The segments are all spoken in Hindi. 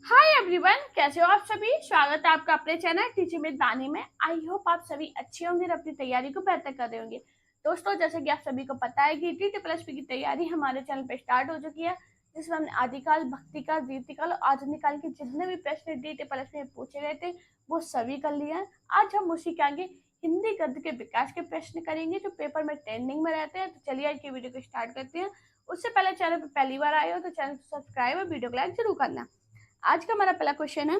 हाय एवरीवन, कैसे हो आप सभी। स्वागत है आपका अपने चैनल टीचिंग विद दानी में। आई होप आप सभी अच्छे होंगे और अपनी तैयारी को बेहतर कर रहे होंगे। दोस्तों, जैसे कि आप सभी को पता है कि टी+P की तैयारी हमारे चैनल पे स्टार्ट हो चुकी है, जिसमें हमने आदिकाल, भक्तिकाल, रीतिकाल और आधुनिक काल के जितने भी प्रश्न टी+P में पूछे गए थे वो सभी कर लिए हैं। आज हम उसी के आगे हिंदी गद्य के विकास के प्रश्न करेंगे जो पेपर में ट्रेंडिंग में रहते हैं। तो चलिए आज की वीडियो को स्टार्ट करते हैं। उससे पहले चैनल पर पहली बार आए हो तो चैनल को सब्सक्राइब और वीडियो को लाइक जरूर करना। आज का हमारा पहला क्वेश्चन है,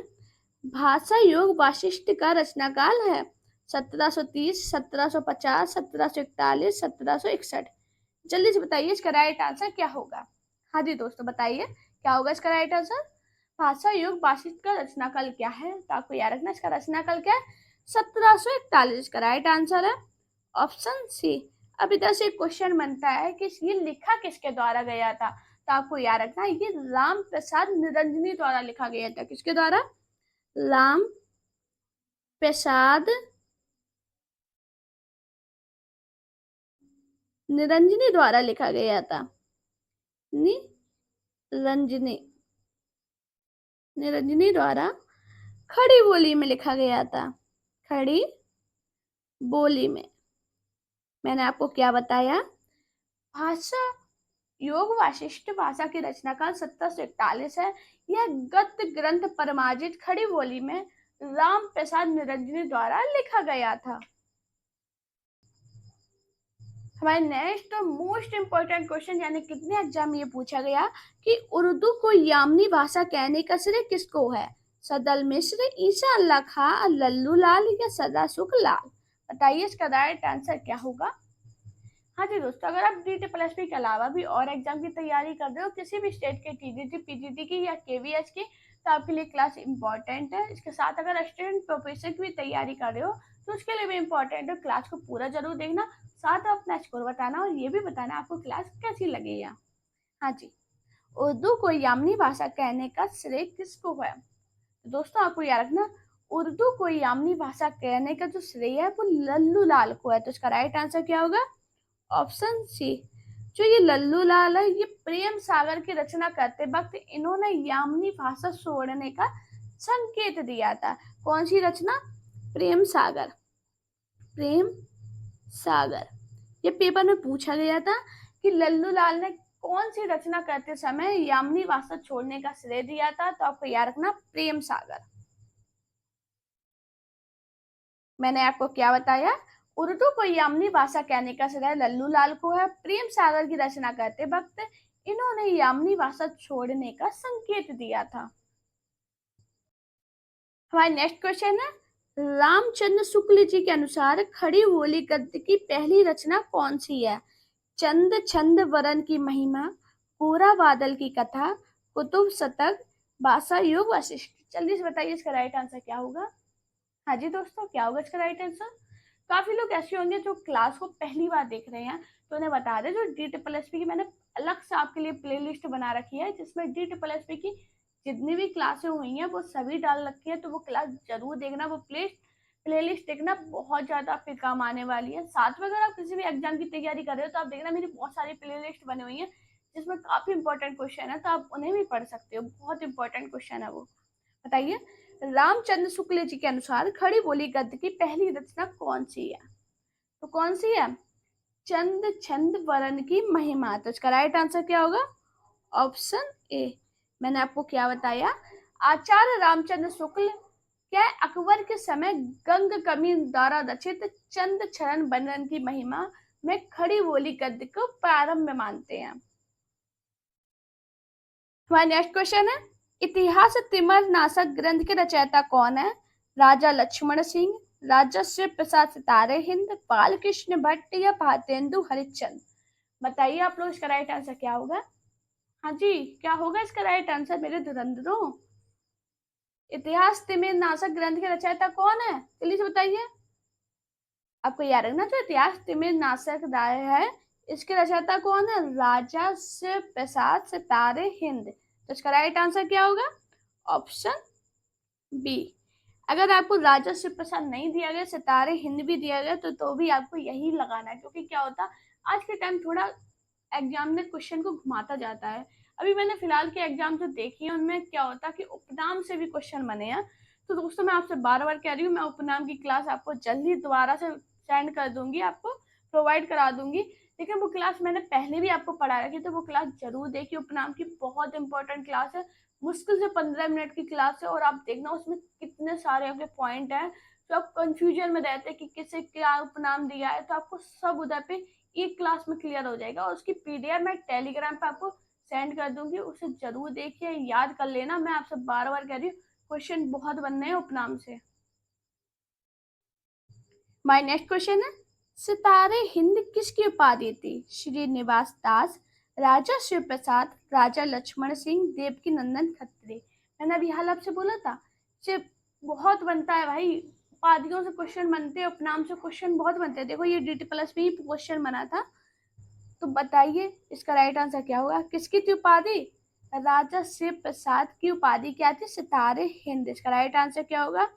भाषा योग वाशिष्ठ का रचनाकाल है 1730, 1750, 1741, 1761। जल्दी से बताइए इसका राइट आंसर क्या होगा। हाँ जी दोस्तों, बताइए क्या होगा इसका राइट आंसर। भाषा योग वाशिष्ठ का रचनाकाल क्या है, तो आपको याद रखना इसका रचनाकाल क्या है, 1741 का राइट आंसर है ऑप्शन सी। अब इधर से क्वेश्चन बनता है कि ये लिखा किसके द्वारा गया था, तो आपको याद रखना ये राम प्रसाद निरंजनी द्वारा लिखा गया था। किसके द्वारा? राम प्रसाद निरंजनी द्वारा लिखा गया था। निरंजनी निरंजनी द्वारा खड़ी बोली में लिखा गया था। खड़ी बोली में। मैंने आपको क्या बताया, भाषा योग वाशिष्ठ भाषा की रचना का 1741 है। यह गद्य ग्रंथ परमाजित खड़ी बोली में राम प्रसाद निरंजनी द्वारा लिखा गया था। हमारे नेक्स्ट और मोस्ट इंपोर्टेंट क्वेश्चन, यानी कितने एग्जाम में ये पूछा गया कि उर्दू को यामनी भाषा कहने का श्रेय किसको है, सदल मिश्र, ईसा अल्लाह खां, लल्लू लाल या सदा सुख लाल। बताइए इसका राइट आंसर क्या होगा। हाँ जी दोस्तों, अगर आप टी+P के अलावा भी और एग्जाम की तैयारी कर रहे हो, किसी भी स्टेट के टीजीटी, पीजीटी की या केवीएस की, तो आपके लिए क्लास इंपॉर्टेंट है। इसके साथ अगर असिस्टेंट प्रोफेसर की भी तैयारी कर रहे हो तो उसके लिए भी इंपॉर्टेंट है। क्लास को पूरा जरूर देखना, साथ अपना स्कोर बताना और ये भी बताना आपको क्लास कैसी लगी है। हाँ जी, उर्दू को यामनी भाषा कहने का श्रेय किसको है। तो दोस्तों आपको याद रखना, उर्दू को यामनी भाषा कहने का जो श्रेय है वो लल्लू लाल को है। तो इसका राइट आंसर क्या होगा, ऑप्शन सी। जो ये लल्लू लाल है, ये प्रेम सागर की रचना करते वक्त इन्होंने यामनी भाषा छोड़ने का संकेत दिया था। कौन सी रचना? प्रेम सागर। प्रेम सागर, ये पेपर में पूछा गया था कि लल्लू लाल ने कौन सी रचना करते समय यामनी भाषा छोड़ने का श्रेय दिया था। तो आपको याद रखना प्रेम सागर। मैंने आपको क्या बताया, उर्दू को यामनी भाषा कहने का श्रेय लल्लू लाल को है। प्रेम सागर की रचना करते वक्त इन्होंने यामनी भाषा छोड़ने का संकेत दिया था। हमारा नेक्स्ट क्वेश्चन है, रामचंद्र शुक्ल जी के अनुसार खड़ी बोली गद्य की पहली रचना कौन सी है, चंद छंद वरन की महिमा, पूरा बादल की कथा, कुतुब शतक, भाषा योग वशिष्ठ। जल्दी से बताइए इसका राइट आंसर क्या होगा। हाँ जी दोस्तों, क्या होगा इसका राइट आंसर। काफी लोग ऐसे होंगे जो क्लास को पहली बार देख रहे हैं, तो उन्हें बता दें जो टी+P की मैंने अलग से आपके लिए प्लेलिस्ट बना रखी है, जिसमें टी+P की जितनी भी क्लासें हुई हैं वो सभी डाल रखी है। तो वो क्लास जरूर देखना, वो प्लेलिस्ट देखना, बहुत ज्यादा आपके काम आने वाली है। साथ में अगर आप किसी भी एग्जाम की तैयारी कर रहे हो तो आप देखना मेरी बहुत सारी प्लेलिस्ट बनी हुई है जिसमें काफी इंपॉर्टेंट क्वेश्चन है, तो आप उन्हें भी पढ़ सकते हो। बहुत इंपॉर्टेंट क्वेश्चन है वो। बताइए, रामचंद्र शुक्ल जी के अनुसार खड़ी बोली गद्य की पहली रचना कौन सी है, तो कौन सी है, चंद छंद वरन की महिमा। तो इसका राइट आंसर क्या होगा, ऑप्शन ए। मैंने आपको क्या बताया, आचार्य रामचंद्र शुक्ल क्या अकबर के समय गंग कवि द्वारा रचित चंद छरण वरन की महिमा में खड़ी बोली गद्य को प्रारंभ मानते हैं। हमारा नेक्स्ट क्वेश्चन है, इतिहास तिमर नाशक ग्रंथ के रचयिता कौन है, राजा लक्ष्मण सिंह, राजश्री प्रसाद सितारे हिंद, बालकृष्ण भट्ट या भारतेंदु हरिश्चंद्र। बताइए आप लोग इसका राइट आंसर क्या होगा। हाँ जी, क्या होगा इसका राइट आंसर मेरे धुरंधरों। इतिहास तिमिर नाशक ग्रंथ के रचयिता कौन है, जल्दी से बताइए। आपको याद रखना, जो इतिहास तिमिर नाशक राय है इसके रचयिता कौन है, राजा शिव प्रसाद सितारे हिंद। तो इसका राइट आंसर क्या होगा, ऑप्शन बी। अगर आपको राजा शिव प्रसाद नहीं दिया गया, सितारे हिंद भी दिया गया, तो भी आपको यही लगाना है, क्योंकि क्या होता आज के टाइम थोड़ा एग्जाम में क्वेश्चन को घुमाता जाता है। अभी मैंने फिलहाल के एग्जाम जो देखी है उनमें क्या होता है कि उपनाम से भी क्वेश्चन बने हैं। तो दोस्तों मैं आपसे बार बार कह रही हूँ, मैं उपनाम की क्लास आपको जल्दी दोबारा से सेंड कर दूंगी, आपको प्रोवाइड करा दूंगी। लेकिन वो क्लास मैंने पहले भी आपको पढ़ा रखी, तो वो क्लास जरूर देखिए। उपनाम की बहुत इंपॉर्टेंट क्लास है, मुश्किल से 15 मिनट की क्लास है, और आप देखना उसमें कितने सारे आपके पॉइंट हैं। तो आप कंफ्यूजन में रहते हैं कि किसे क्या उपनाम दिया है, तो आपको सब उधर पे एक क्लास में क्लियर हो जाएगा। और उसकी पीडीएफ मैं टेलीग्राम पे आपको सेंड कर दूंगी, उसे जरूर देखिए, याद कर लेना। मैं आपसे बार बार कह रही हूँ, क्वेश्चन बहुत बनने हैं उपनाम से। माय नेक्स्ट क्वेश्चन है, सितारे हिंद किसकी उपाधि थी? श्रीनिवास दास, राजा शिव प्रसाद, राजा लक्ष्मण सिंह, देवकी नंदन खत्री। मैंने अभी हाल आपसे बोला था, सिर्फ बहुत बनता है भाई, उपाधियों से क्वेश्चन बनते हैं, उपनाम से क्वेश्चन बहुत बनते हैं। देखो ये डीटी प्लस में ही क्वेश्चन बना था। तो बताइए इसका राइट आंसर क्या होगा? किसकी थी उपाधि? राजा शिव प्रसाद की उपाधि क्या थी? सितारे हिंद। इसका राइट आंसर क्या होगा?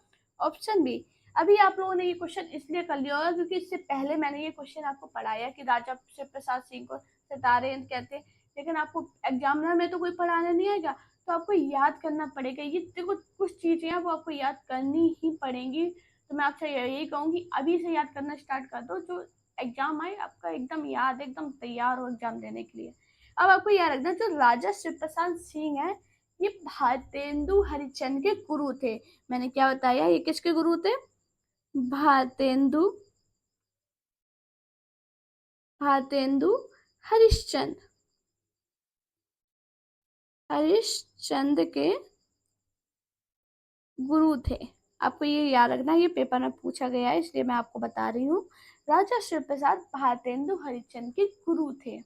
Option B. अभी आप लोगों ने ये क्वेश्चन इसलिए कर लिया होगा क्योंकि इससे पहले मैंने ये क्वेश्चन आपको पढ़ाया कि राजा शिव प्रसाद सिंह को सितारे हिंद कहते हैं। लेकिन आपको एग्जामिनर में तो कोई पढ़ाने नहीं आएगा, तो आपको याद करना पड़ेगा। ये देखो कुछ चीजें हैं वो आपको याद करनी ही पड़ेंगी। तो मैं आपसे यही कहूंगी, अभी से याद करना स्टार्ट कर दो, जो एग्जाम आए आपका एकदम याद, एकदम तैयार हो एग्जाम देने के लिए। अब आपको याद रखना, जो राजा शिव प्रसाद सिंह है, ये भारतेंदु हरिश्चंद्र के गुरु थे। मैंने क्या बताया, ये किसके गुरु थे? भारतेंदु भारतेंदु हरिश्चंद्र हरिश्चंद्र के गुरु थे। आपको ये याद रखना, ये पेपर में पूछा गया है इसलिए मैं आपको बता रही हूँ। राजा शिव प्रसाद भारतेंदु हरिश्चंद्र के गुरु थे।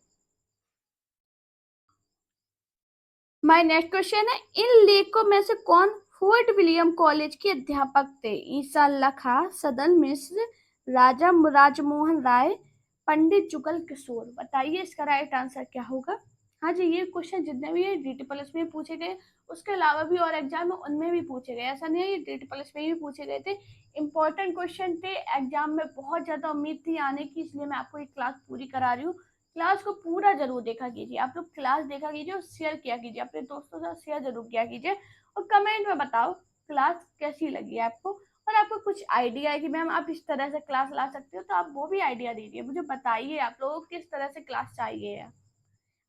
माय नेक्स्ट क्वेश्चन है, इन लेखकों में से कौन फोर्ट विलियम कॉलेज के अध्यापक थे? ईसा लखा, सदन मिश्र, राजा राजमोहन राय, पंडित जुगल किशोर। बताइए इसका राइट आंसर क्या होगा? हाँ जी, ये क्वेश्चन जितने भी है डीटी प्लस में पूछे गए, उसके अलावा भी और एग्जाम में उनमें भी पूछे गए, ऐसा नहीं है, ये डीटी प्लस में भी पूछे गए थे। इंपॉर्टेंट क्वेश्चन थे, एग्जाम में बहुत ज्यादा उम्मीद थी आने की, इसलिए मैं आपको ये क्लास पूरी करा रही हूँ। क्लास को पूरा जरूर देखा कीजिए, आप लोग क्लास देखा कीजिए और शेयर किया कीजिए, अपने दोस्तों के साथ शेयर जरूर किया कीजिए। और कमेंट में बताओ क्लास कैसी लगी आपको, और आपको कुछ आइडिया है कि मैम आप इस तरह से क्लास ला सकते हो, तो आप वो भी आइडिया दीजिए, मुझे बताइए आप लोगों को किस तरह से क्लास चाहिए है।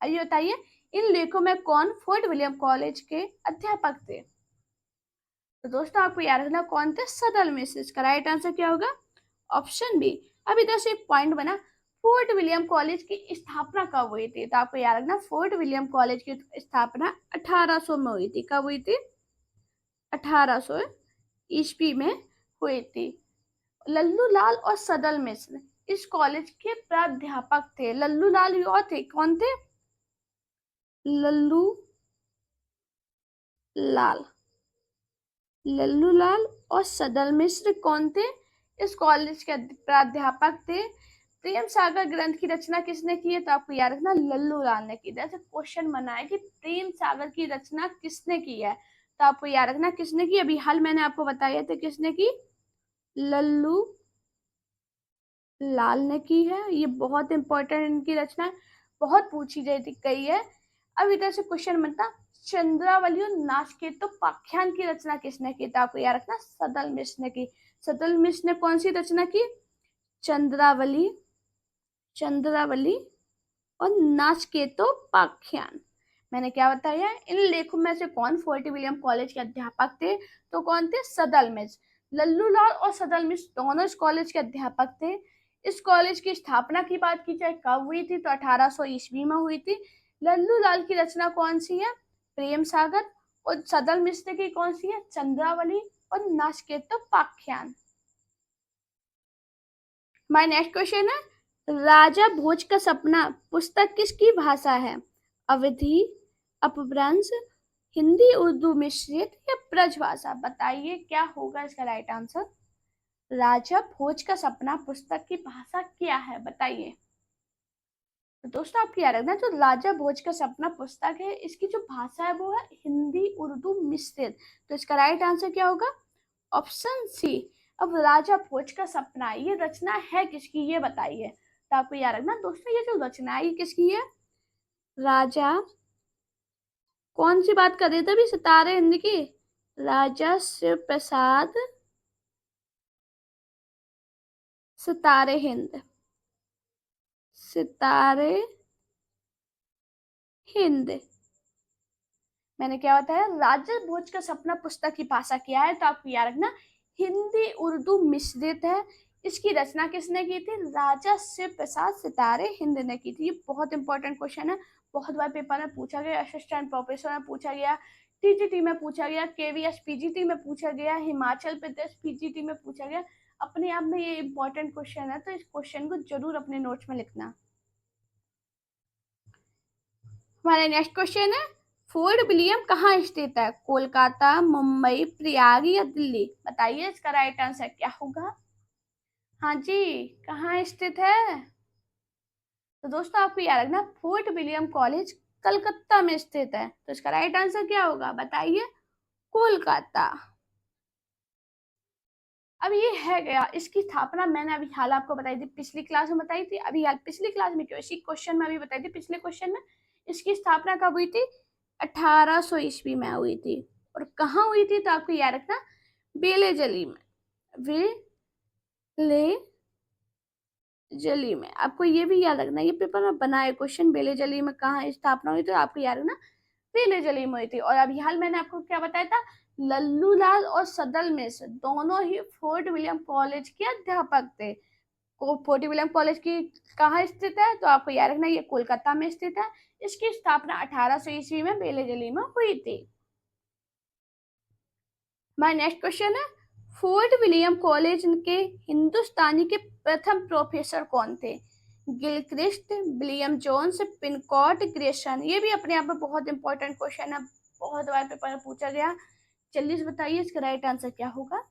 आइए बताइए, इन लेखों में कौन फोर्ट विलियम कॉलेज के अध्यापक थे? तो दोस्तों आपको याद रखना कौन थे? सदल मिश्र। इसका राइट आंसर क्या होगा? Option B. अब इधर से एक पॉइंट बना, फोर्ट विलियम कॉलेज की स्थापना कब हुई थी? तो आपको याद रखना, फोर्ट विलियम कॉलेज की स्थापना 1800 में हुई थी। कब हुई थी? 1800 ईस्वी में हुई थी। लल्लू लाल और सदल मिश्र इस कॉलेज के प्राध्यापक थे। लल्लू लाल और थे, कौन थे? लल्लू लाल लल्लू लाल और सदल मिश्र कौन थे? इस कॉलेज के प्राध्यापक थे। प्रेम सागर ग्रंथ की रचना किसने की है? तो आपको याद रखना लल्लू लाल ने की। जैसे क्वेश्चन बना है कि प्रेम सागर की रचना किसने की है, तो आपको याद रखना किसने की। अभी हाल मैंने आपको बताया था किसने की, लल्लू लाल ने की है। ये बहुत इंपॉर्टेंट इनकी रचना, बहुत पूछी गई है। अब इधर से क्वेश्चन बनता, चंद्रावली और नाचकेतो पाख्यान की रचना किसने की? तो आपको याद रखना सदल मिश्र ने की। सदल मिश्र ने कौन सी रचना की? चंद्रावली चंद्रावली और नाचकेतो पाख्यान। मैंने क्या बताया, इन लेखों में से कौन फोर्ट विलियम कॉलेज के अध्यापक थे? तो कौन थे? सदल मिश्र। लल्लू लाल और सदल मिश्र दोनों इस कॉलेज के अध्यापक थे। इस कॉलेज की स्थापना की बात की जाए कब हुई थी, तो 1800 ईस्वी में हुई थी। लल्लू लाल की रचना कौन सी है? प्रेम सागर। और सदल मिश्र की कौन सी है? चंद्रावली और नाचकेतो पाख्यान। माय नेक्स्ट क्वेश्चन है, राजा भोज का सपना पुस्तक किसकी भाषा है? अवधी, अपभ्रंश, हिंदी उर्दू मिश्रित या ब्रजभाषा? बताइए क्या होगा इसका राइट आंसर? राजा भोज का सपना पुस्तक की भाषा क्या है, बताइए। तो दोस्तों आपको याद रखना, जो राजा भोज का सपना पुस्तक है, इसकी जो भाषा है वो है हिंदी उर्दू मिश्रित। तो इसका राइट आंसर क्या होगा? Option C. अब राजा भोज का सपना ये रचना है किसकी, ये बताइए। तो आपको याद रखना दोस्तों, ये जो रचना है ये किसकी है? राजा कौन सी बात कर रहे थे अभी? सितारे हिंद की। राजा शिव प्रसाद सितारे हिंद। सितारे हिंद। मैंने क्या बताया? राजा भोज का सपना पुस्तक की भाषा क्या है? तो आपको याद रखना हिंदी उर्दू मिश्रित है। इसकी रचना किसने की थी? राजा शिव प्रसाद सितारे हिंद ने की थी। ये बहुत इंपॉर्टेंट क्वेश्चन है, बहुत बार पेपर में पूछा गया, असिस्टेंट प्रोफेसर में पूछा गया, टीजीटी में पूछा गया, केवीएस पीजीटी में पूछा गया, हिमाचल प्रदेश पीजीटी में पूछा गया। अपने आप में ये इंपॉर्टेंट क्वेश्चन है, तो इस क्वेश्चन को जरूर अपने नोट्स में लिखना। हमारा नेक्स्ट क्वेश्चन है, फोर्ट विलियम कहाँ स्थित है? कोलकाता, मुंबई, प्रयाग या दिल्ली? बताइए इसका राइट आंसर क्या होगा। हाँ जी, कहाँ स्थित है? तो दोस्तों आपको याद रखना फोर्ट विलियम कॉलेज कलकत्ता में स्थित है। तो इसका राइट आंसर क्या होगा? बताइए। कोलकाता। अब ये है गया, इसकी स्थापना मैंने अभी हाल आपको बताई थी, पिछली क्लास में बताई थी। अभी हाल पिछली क्लास में क्यों, इसी क्वेश्चन में अभी बताई थी, पिछले क्वेश्चन में। इसकी स्थापना कब हुई थी? 1800 ईस्वी में हुई थी। और कहाँ हुई थी? तो आपको याद रखना बेलेजली में। बेलेजली में। आपको ये भी याद रखना, ये पेपर में बना है क्वेश्चन, बेलेजली में कहाँ स्थापना हुई थी। तो आपको याद रखना बेलेजली में हुई थी। और अभी हाल मैंने आपको क्या बताया था? लल्लू लाल और सदल मिश्र दोनों ही फोर्ट विलियम कॉलेज के अध्यापक थे। फोर्ट विलियम कॉलेज की कहाँ स्थित है? तो आपको याद रखना ये कोलकाता में स्थित है। इसकी स्थापना 1800 ईस्वी में बेलेजली में हुई थी। माय नेक्स्ट क्वेश्चन है, फोर्ट विलियम कॉलेज के हिंदुस्तानी के प्रथम प्रोफेसर कौन थे? Gilchrist, William Jones, Pincott, Grayson. ये भी अपने आप में बहुत इंपॉर्टेंट क्वेश्चन है, बहुत बार पेपर में पूछा गया। जल्दी से बताइए इसका राइट आंसर क्या होगा।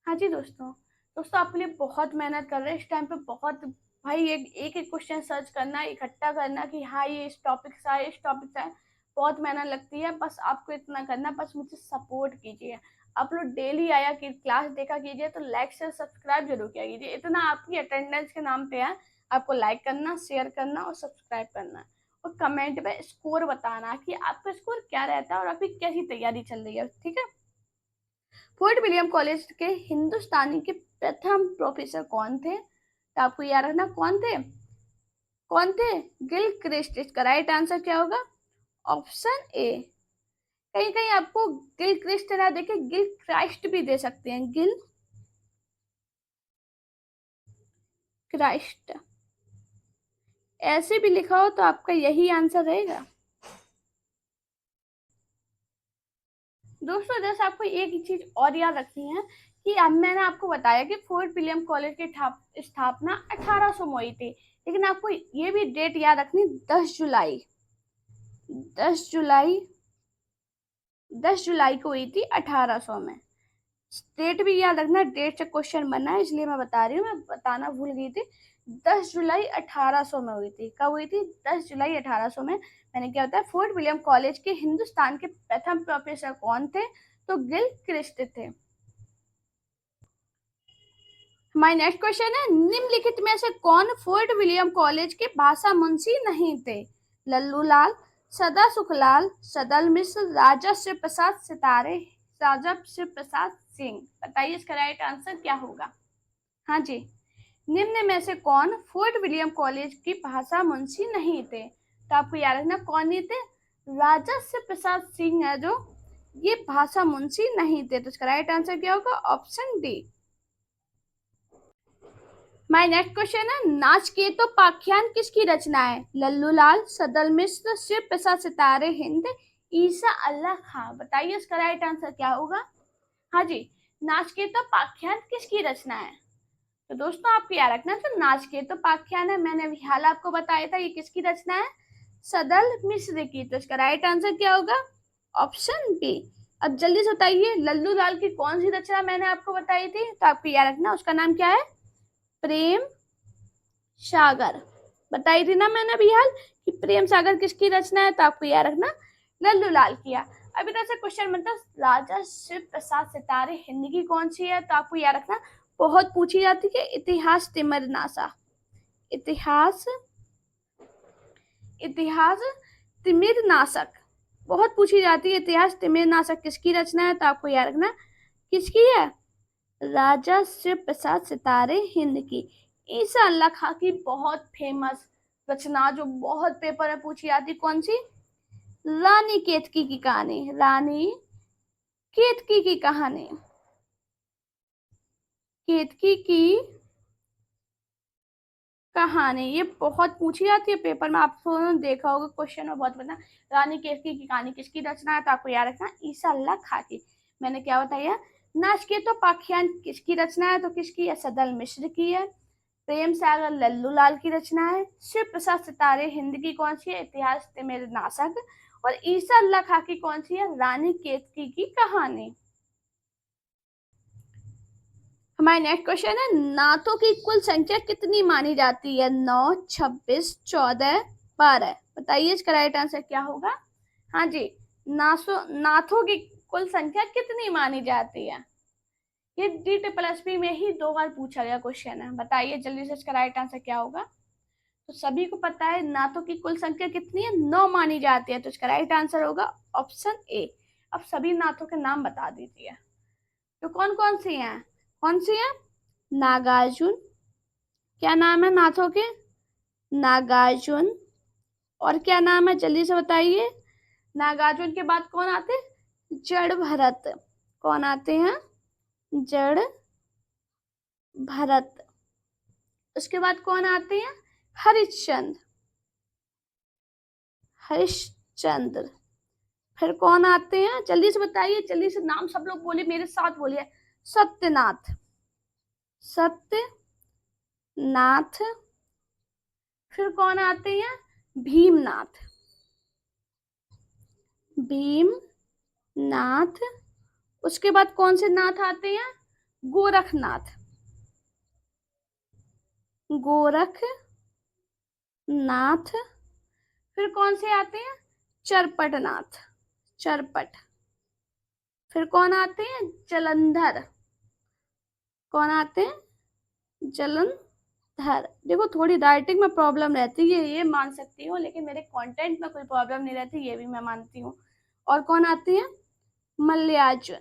हाँ जी दोस्तों, दोस्तों आपके लिए बहुत मेहनत कर रहे हैं इस टाइम पे, बहुत भाई एक एक क्वेश्चन सर्च करना, इकट्ठा करना कि हाँ ये इस टॉपिक से आए, इस टॉपिक से आए, बहुत मेहनत लगती है। बस आपको इतना करना, बस मुझे सपोर्ट कीजिए। आप लोग डेली आया कि क्लास देखा कीजिए, तो लाइक शेयर सब्सक्राइब जरूर किया कीजिए। इतना आपकी अटेंडेंस के नाम पे है, आपको लाइक करना, शेयर करना और सब्सक्राइब करना, और कमेंट में स्कोर बताना कि आपका स्कोर क्या रहता है और आपकी कैसी तैयारी चल रही है, ठीक है। फोर्ट विलियम कॉलेज के हिंदुस्तानी के प्रथम प्रोफेसर कौन थे? तो आपको याद रखना कौन थे, कौन थे? गिलक्रिस्ट। इसका राइट आंसर क्या होगा? Option A. कहीं कहीं आपको गिलक्रिस्ट ना देखे गिल क्राइस्ट भी दे सकते हैं, गिल क्राइस्ट ऐसे भी लिखा हो तो आपका यही आंसर रहेगा। दोस्तों जैसे आपको एक चीज और याद रखनी है कि अब मैंने आपको बताया कि फोर्ट विलियम कॉलेज की स्थापना 1800 में हुई थी, लेकिन आपको ये भी डेट याद रखनी, 10 जुलाई, 10 जुलाई, 10 जुलाई को हुई थी 1800 में। डेट भी याद रखना, डेट से क्वेश्चन बनना है, इसलिए मैं बता रही हूँ, मैं बताना भूल गई थी। 10 जुलाई 1800 में हुई थी। कब हुई थी? 10 जुलाई 1800 में। मैंने क्या होता है, फोर्ट विलियम कॉलेज के हिंदुस्तान के प्रथम प्रोफेसर कौन थे? तो गिल क्रिस्ट थे। हमारी नेक्स्ट क्वेश्चन है, निम्नलिखित में से कौन फोर्ट विलियम कॉलेज के भाषा मुंशी नहीं थे? लल्लू लाल, सदा सुखलाल, सदल मिश्र, राजा शिव प्रसाद सितारे, राजा शिव प्रसाद सिंह। बताइए इसका राइट आंसर क्या होगा। हाँ जी, निम्न में से कौन फोर्ट विलियम कॉलेज की भाषा मुंशी नहीं थे? तो आपको याद रखना कौन नहीं थे? राजा शिव प्रसाद सिंह है जो ये भाषा मुंशी नहीं थे। तो इसका राइट आंसर क्या होगा? Option D. My next question है, नाचकेतोपाख्यान किसकी रचना है? लल्लू लाल, सदल मिश्र, शिव प्रसाद सितारे हिंद, ईसा अल्लाह खां। बताइए इसका राइट आंसर क्या होगा। हाँ जी, नाचकेतोपाख्यान किसकी रचना है? तो दोस्तों आपको याद रखना, जो नाचकेतोपाख्यान है मैंने अभी हाल आपको बताया था, ये किसकी रचना है? सदल मिश्र की। तो इसका राइट आंसर क्या होगा? Option B. अब जल्दी से बताइए लल्लू लाल की कौन सी रचना मैंने आपको बताई थी? तो आपको याद रखना उसका नाम क्या है? प्रेम सागर। बताई थी ना मैंने अभी हाल कि प्रेम सागर किसकी रचना है? तो आपको याद रखना लल्लू लाल किया। अभी तरह से क्वेश्चन मतलब राजा शिव प्रसाद सितारे हिंद की कौन सी है? तो आपको याद रखना, बहुत पूछी जाती है, इतिहास तिमिरनासा। इतिहास, इतिहास तिमिरनाशक। बहुत पूछी जाती है। इतिहास तिमिर नाशक किसकी रचना है? तो आपको याद रखना किसकी है, राजा शिव प्रसाद सितारे हिंद की। ईसा अल्लाह खां की बहुत फेमस रचना जो बहुत पेपर में पूछी जाती, कौन सी? रानी केतकी की कहानी। रानी केतकी की कहानी, केतकी की कहानी, ये बहुत पूछी जाती है पेपर में। आपने देखा होगा क्वेश्चन में बहुत बना, रानी केतकी की कहानी किसकी रचना है? तो आपको याद रखना ईसा अल्लाह खां की। मैंने क्या बताया, नाचकेतोपाख्यान किसकी रचना है? तो किसकी है? सदल मिश्र की है। प्रेम सागर लल्लू लाल की रचना है। शिव प्रसाद सितारे हिंद की कौन सी है? इतिहास तिमिर नाशक। और ईसा अल्लाह खां की कौन सी है? रानी केतकी की कहानी। हमारा नेक्स्ट क्वेश्चन है, नाथों की कुल संख्या कितनी मानी जाती है? 9, 26, 14, 12। बताइए इसका राइट आंसर क्या होगा? हाँ जी, नाथों की कुल संख्या कितनी मानी जाती है? ये DSSB में ही 2 बार पूछा गया क्वेश्चन है। बताइए जल्दी से इसका राइट आंसर क्या होगा? तो सभी को पता है नाथों की कुल संख्या कितनी है? 9 मानी जाती है। तो इसका राइट आंसर होगा ऑप्शन ए। अब सभी नाथों के नाम बता दीजिए। तो कौन कौन सी हैं? कौन सी है? नागार्जुन, क्या नाम है नाथों के? नागार्जुन। और क्या नाम है, जल्दी से बताइए। नागार्जुन के बाद कौन आते? जड़ भरत। कौन आते हैं? जड़ भरत। उसके बाद कौन आते हैं? हरिश्चंद्र। हरिश्चंद्र। फिर कौन आते हैं? जल्दी से बताइए, जल्दी से नाम सब लोग बोलिए, मेरे साथ बोलिए। सत्यनाथ। सत्यनाथ। फिर कौन आते हैं? भीमनाथ। भीमनाथ। उसके बाद कौन से नाथ आते हैं? गोरखनाथ। गोरखनाथ। फिर कौन से आते हैं? चरपटनाथ। चरपट। फिर कौन आते हैं? जलंधर। कौन आते हैं? जलंधर। देखो थोड़ी राइटिंग में प्रॉब्लम रहती है, ये मान सकती हूँ, लेकिन मेरे कंटेंट में कोई प्रॉब्लम नहीं रहती, ये भी मैं मानती हूँ। और कौन आते हैं? मल्लिकार्जुन।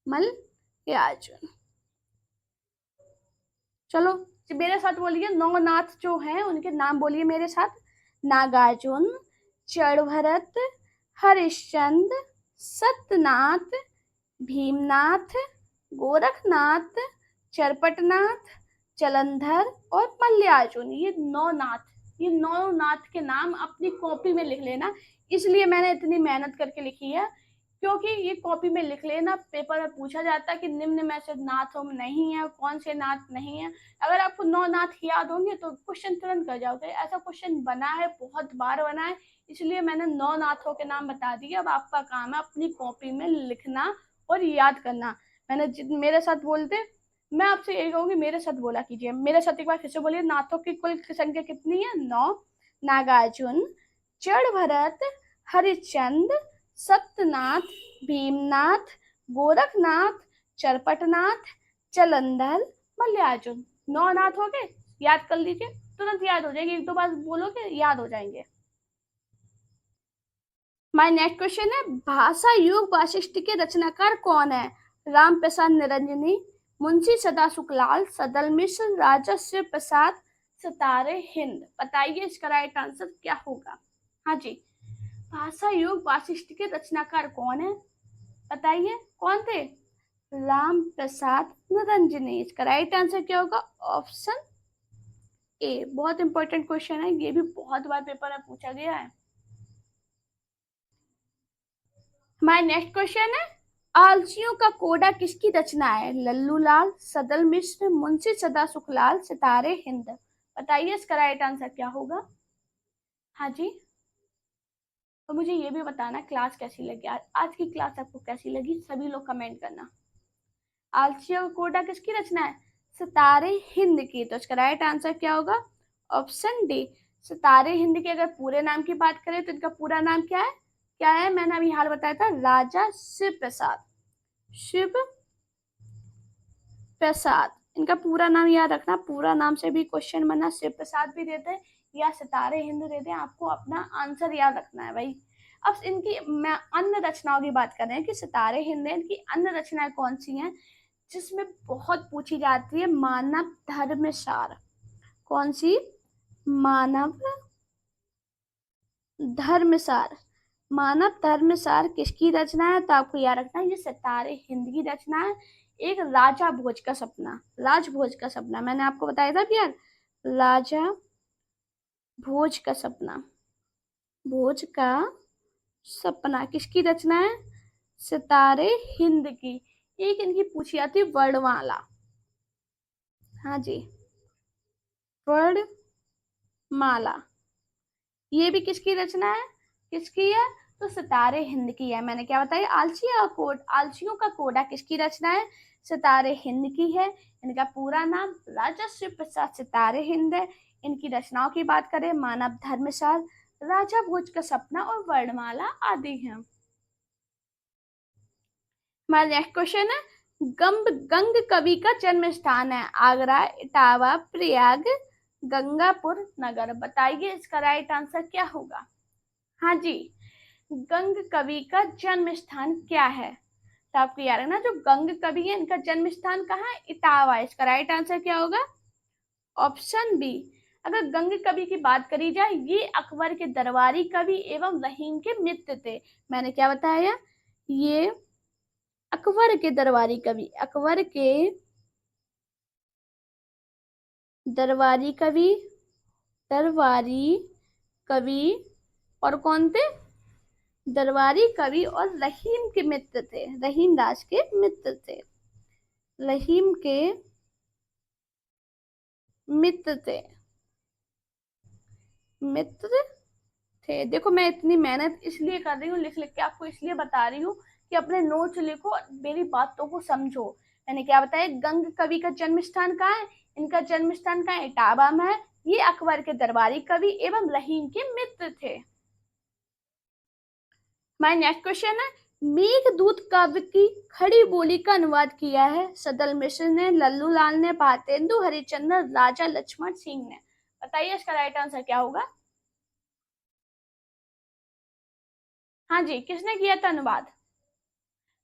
मल्लिकार्जुन। चलो मेरे साथ बोलिए, 9 नाथ जो हैं उनके नाम बोलिए मेरे साथ। नागार्जुन, जड़भरत, हरिश्चंद्र, सत्यनाथ, भीमनाथ, गोरखनाथ, चरपटनाथ, जलंधर और मल्लिकार्जुन। ये 9 नाथ, ये 9 नाथ के नाम अपनी कॉपी में लिख लेना। इसलिए मैंने इतनी मेहनत करके लिखी है, क्योंकि ये कॉपी में लिख लेना, पेपर में पूछा जाता है कि निम्न में से नाथों में नहीं है, कौन से नाथ नहीं है। अगर आपको 9 नाथ याद होंगे तो क्वेश्चन तुरंत कर जाओगे। ऐसा क्वेश्चन बना है, बहुत बार बना है, इसलिए मैंने 9 नाथों के नाम बता दिए। अब आपका काम है अपनी कॉपी में लिखना और याद करना। मैंने मेरे साथ बोलते, मैं आपसे यही कहूंगी मेरे साथ बोला कीजिए। मेरे साथ एक बार फिर से बोलिए, नाथों की कुल संख्या कितनी है? 9। नागार्जुन, जड़ भरत, हरिश्चंद्र, सत्यनाथ, भीमनाथ, गोरखनाथ, चरपटनाथ, जलंधर, मल्लिकार्जुन। 9 नाथ हो गए, याद कर लीजिए, तुरंत याद हो जाएंगे, 1-2 बार बोलोगे याद हो जाएंगे। माय नेक्स्ट क्वेश्चन है, भाषा युग वाशिष्ठ के रचनाकार कौन है? राम प्रसाद निरंजनी, मुंशी सदा सुखलाल, सदल मिश्र, राजा शिव प्रसाद सितारे हिंद। बताइए इसका राइट आंसर क्या होगा? हाँ जी, भाषा युग वाशिष्ठ के रचनाकार कौन है? बताइए कौन थे? राम प्रसाद निरंजनी। इसका राइट आंसर क्या होगा? Option A. बहुत इंपॉर्टेंट क्वेश्चन है, ये भी बहुत बार पेपर में पूछा गया है। हमारा नेक्स्ट क्वेश्चन है, आलसियों का कोडा किसकी रचना है? लल्लू लाल, सदल मिश्र, मुंशी सदा सुखलाल, सितारे हिंद। बताइए इसका राइट आंसर क्या होगा? हाँ जी, तो मुझे ये भी बताना क्लास कैसी लगी, आज की क्लास आपको कैसी लगी, सभी लोग कमेंट करना। आलसियों का कोडा किसकी रचना है? सितारे हिंद की। तो इसका राइट आंसर क्या होगा? Option D. सितारे हिंद के अगर पूरे नाम की बात करें तो इनका पूरा नाम क्या है? क्या है? मैंने अभी हाल बताया था, राजा शिव प्रसाद। शिव प्रसाद, इनका पूरा नाम याद रखना। पूरा नाम से भी क्वेश्चन बना, शिव प्रसाद भी देते हैं या सितारे हिंद देते हैं, आपको अपना आंसर याद रखना है भाई। अब इनकी मैं अन्य रचनाओं की बात कर रहे हैं कि सितारे हिंद है, इनकी अन्य रचनाएं कौन सी हैं जिसमें बहुत पूछी जाती है। मानव धर्मसार, कौन सी? मानव धर्मसार। मानव धर्मसार किसकी रचना है? तो आपको याद रखना है ये सितारे हिंद की रचना है। एक राजा भोज का सपना, राजभोज का सपना, मैंने आपको बताया था यार, राजा भोज का सपना, भोज का सपना किसकी रचना है? सितारे हिंद की। एक इनकी पूछी जाती है वर्णमाला, हाँ जी, वर्णमाला, ये भी किसकी रचना है? किसकी है? तो सितारे हिंद की है। मैंने क्या बताया? आलसियों का कोडा किसकी रचना है? सितारे हिंद की है। इनका पूरा नाम राजश्री प्रसाद सितारे हिंद है। इनकी रचनाओं की बात करें, मानव धर्मसार, राजा भोज का सपना और वर्णमाला आदि हैं। हमारा नेक्स्ट क्वेश्चन है, गंग कवि का जन्म स्थान है आगरा, इटावा, प्रयाग, गंगापुर, नगर। बताइए इसका राइट आंसर क्या होगा? हाँ जी, गंग कवि का जन्म स्थान क्या है? तो आपको याद है ना, जो गंग कवि है इनका जन्म स्थान कहाँ है? इटावा। इसका राइट आंसर क्या होगा? Option B. अगर गंग कवि की बात करी जाए, ये अकबर के दरबारी कवि एवं रहीम के मित्र थे। मैंने क्या बताया? ये अकबर के दरबारी कवि, अकबर के दरबारी कवि, दरबारी कवि और कौन थे? दरबारी कवि और रहीम के मित्र थे, रहीम दास के मित्र थे, रहीम के मित्र थे, मित्र थे। देखो मैं इतनी मेहनत इसलिए कर रही हूँ, लिख लिख के आपको इसलिए बता रही हूँ कि अपने नोट्स लिखो और मेरी बातों को समझो। मैंने क्या बताया? गंग कवि का जन्म स्थान कहाँ है? इनका जन्म स्थान कहाँ है? इटावा में है। ये अकबर के दरबारी कवि एवं रहीम के मित्र थे। हमारा नेक्स्ट क्वेश्चन है, मेघदूत काव्य की खड़ी बोली का अनुवाद किया है सदल मिश्र ने, लल्लू लाल ने, भारतेंदु हरिश्चंद्र, राजा लक्ष्मण सिंह ने। बताइए इसका राइट आंसर क्या होगा? हाँ जी, किसने किया था अनुवाद?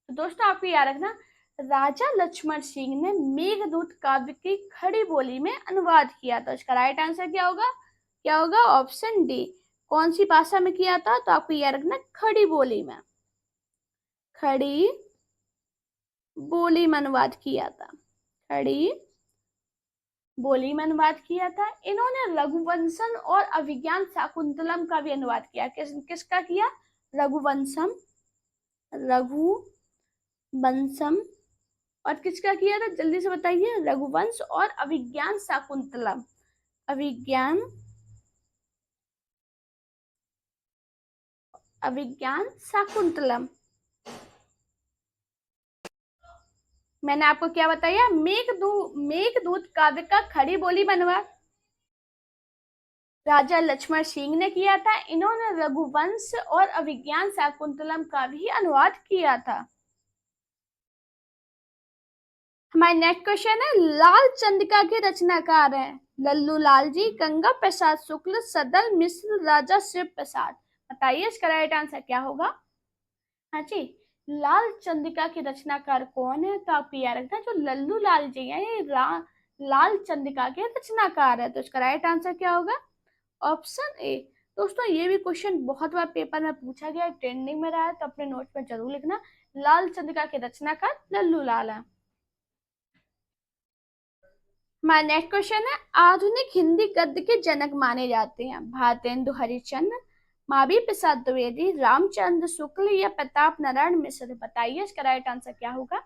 तो दोस्तों आपको याद रखना, राजा लक्ष्मण सिंह ने मेघदूत काव्य की खड़ी बोली में अनुवाद किया था। इसका राइट आंसर क्या होगा? क्या होगा? Option D. कौन सी भाषा में किया था? तो आपको याद रखना, खड़ी बोली में, खड़ी बोली में अनुवाद किया था, खड़ी बोली में अनुवाद किया था। इन्होंने रघुवंशम और अभिज्ञान शाकुंतलम का भी अनुवाद किया। किसका किया? रघुवंशम, रघुवंशम और किसका किया था? जल्दी से बताइए। रघुवंश और अभिज्ञान शाकुंतलम, अभिज्ञान, अभिज्ञान शाकुंतलम। मैंने आपको क्या बताया? मेघदूत काव्य का खड़ी बोली बनवा राजा लक्ष्मण सिंह ने किया था। इन्होंने रघुवंश और अभिज्ञान शाकुंतलम का भी अनुवाद किया था। हमारे नेक्स्ट क्वेश्चन है, लाल चंद्रिका के रचनाकार हैं लल्लू लाल जी, गंगा प्रसाद शुक्ल, सदल मिश्र, राजा शिव प्रसाद। बताइए इसका राइट आंसर क्या होगा? हाँ जी, लाल चंद्रिका के रचनाकार कौन है? तो आपको याद रखना, जो लल्लू लाल जी हैं ये लाल चंद्रिका के रचनाकार है। तो इसका राइट आंसर क्या होगा? Option A. दोस्तों ये भी क्वेश्चन बहुत बार पेपर में पूछा गया है, ट्रेंडिंग में रहा है, तो अपने नोट्स में जरूर लिखना। लाल चंद्रिका के रचनाकार लल्लू लाल है। हमारा नेक्स्ट क्वेश्चन है, आधुनिक हिंदी गद्य के जनक माने जाते हैं भारतेंदु हरिश्चंद्र, महावीर प्रसाद द्विवेदी, रामचंद्र शुक्ल या प्रताप नारायण मिश्र। बताइए इसका राइट आंसर क्या होगा?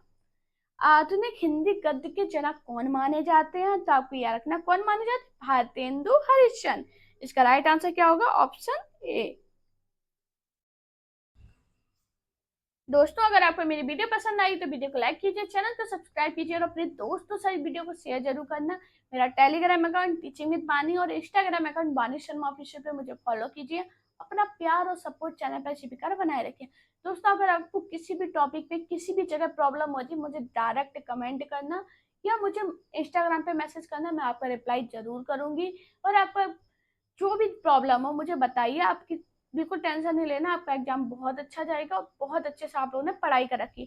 आधुनिक हिंदी गद्य के जनक कौन माने जाते हैं? तो आपको याद रखना, कौन माने जाते हैं? भारतेंदु हरिश्चंद्र। इसका राइट आंसर क्या होगा? Option A. दोस्तों अगर आपको मेरी वीडियो पसंद आई तो वीडियो को लाइक कीजिए, चैनल को सब्सक्राइब कीजिए और अपने दोस्तों से वीडियो को शेयर जरूर करना। मेरा टेलीग्राम अकाउंट टीचिंग विद बानी और इंस्टाग्राम अकाउंट बानी शर्मा ऑफिशियल पे मुझे फॉलो कीजिए। अपना प्यार और सपोर्ट चैनल पर इसी प्रकार बनाए रखिए। दोस्तों अगर आपको किसी भी टॉपिक पे किसी भी जगह प्रॉब्लम होती है, मुझे डायरेक्ट कमेंट करना या मुझे इंस्टाग्राम पे मैसेज करना, मैं आपका रिप्लाई जरूर करूंगी। और आपका जो भी प्रॉब्लम हो मुझे बताइए, आपकी बिल्कुल टेंशन नहीं लेना, आपका एग्जाम बहुत अच्छा जाएगा और बहुत अच्छे से आप लोगों ने पढ़ाई कर रखी।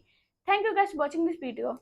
Thank you guys watching this video.